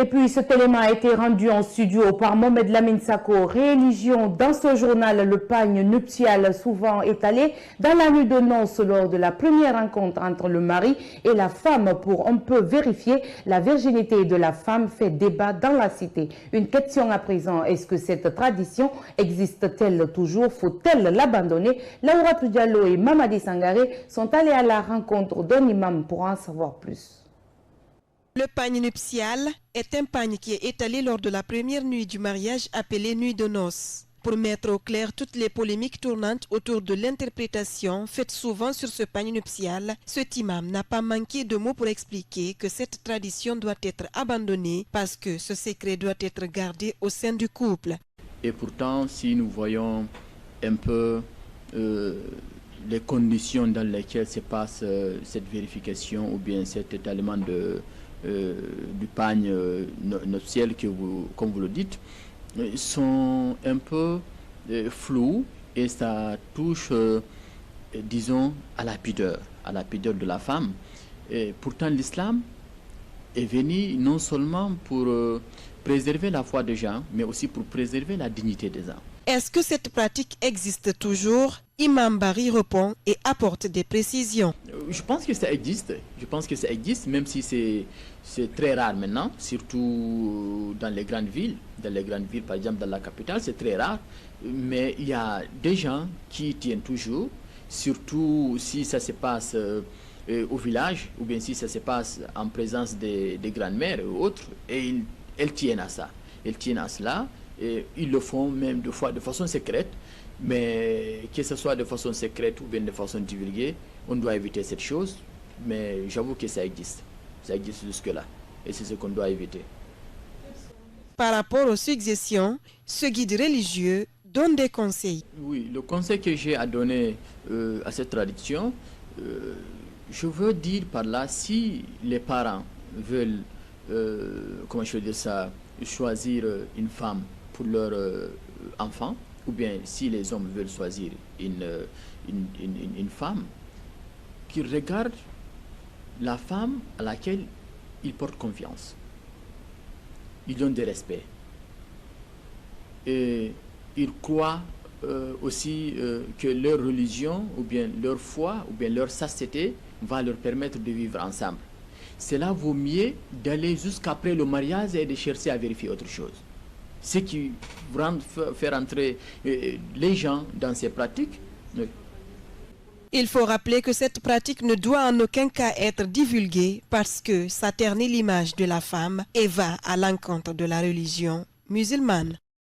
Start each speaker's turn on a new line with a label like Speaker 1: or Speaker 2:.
Speaker 1: Et puis cet élément a été rendu en studio par Mohamed Lamine Sako. Religion, dans ce journal, le pagne nuptial souvent étalé dans la nuit de noces lors de la première rencontre entre le mari et la femme pour un peu vérifier la virginité de la femme fait débat dans la cité. Une question à présent, est-ce que cette tradition existe-t-elle toujours? Faut-elle l'abandonner? Laura Diallo et Mamadi Sangaré sont allés à la rencontre d'un imam pour en savoir plus.
Speaker 2: Le pagne nuptial est un pagne qui est étalé lors de la première nuit du mariage appelée nuit de noces. Pour mettre au clair toutes les polémiques tournantes autour de l'interprétation faite souvent sur ce pagne nuptial, cet imam n'a pas manqué de mots pour expliquer que cette tradition doit être abandonnée parce que ce secret doit être gardé au sein du couple.
Speaker 3: Et pourtant, si nous voyons un peu les conditions dans lesquelles se passe cette vérification ou bien cet étalement du pagne nuptial, comme vous le dites, sont un peu flous et ça touche, disons, à la pudeur de la femme. Et pourtant, l'islam est venu non seulement pour préserver la foi des gens, mais aussi pour préserver la dignité des gens.
Speaker 2: Est-ce que cette pratique existe toujours? Imam Bari répond et apporte des précisions.
Speaker 3: Je pense que ça existe. Je pense que ça existe, même si c'est très rare maintenant, surtout dans les grandes villes. Dans les grandes villes, par exemple dans la capitale, c'est très rare. Mais il y a des gens qui tiennent toujours, surtout si ça se passe au village, ou bien si ça se passe en présence des grandes-mères ou autres, et elles tiennent à ça. Elles tiennent à cela. Et ils le font même de fois de façon secrète, mais que ce soit de façon secrète ou bien de façon divulguée, on doit éviter cette chose. Mais j'avoue que ça existe jusque-là, et c'est ce qu'on doit éviter.
Speaker 2: Par rapport aux successions, ce guide religieux donne des conseils.
Speaker 3: Oui, le conseil que j'ai à donner à cette tradition, je veux dire par là, si les parents veulent, comment je veux dire ça, choisir une femme pour leur enfant, ou bien si les hommes veulent choisir une femme, qu'ils regardent la femme à laquelle ils portent confiance. Ils donnent du respect. Et ils croient aussi que leur religion, ou bien leur foi, ou bien leur chasteté va leur permettre de vivre ensemble. Cela vaut mieux d'aller jusqu'après le mariage et de chercher à vérifier autre chose. Ce qui fait entrer les gens dans ces pratiques.
Speaker 2: Il faut rappeler que cette pratique ne doit en aucun cas être divulguée parce que ça ternit l'image de la femme et va à l'encontre de la religion musulmane.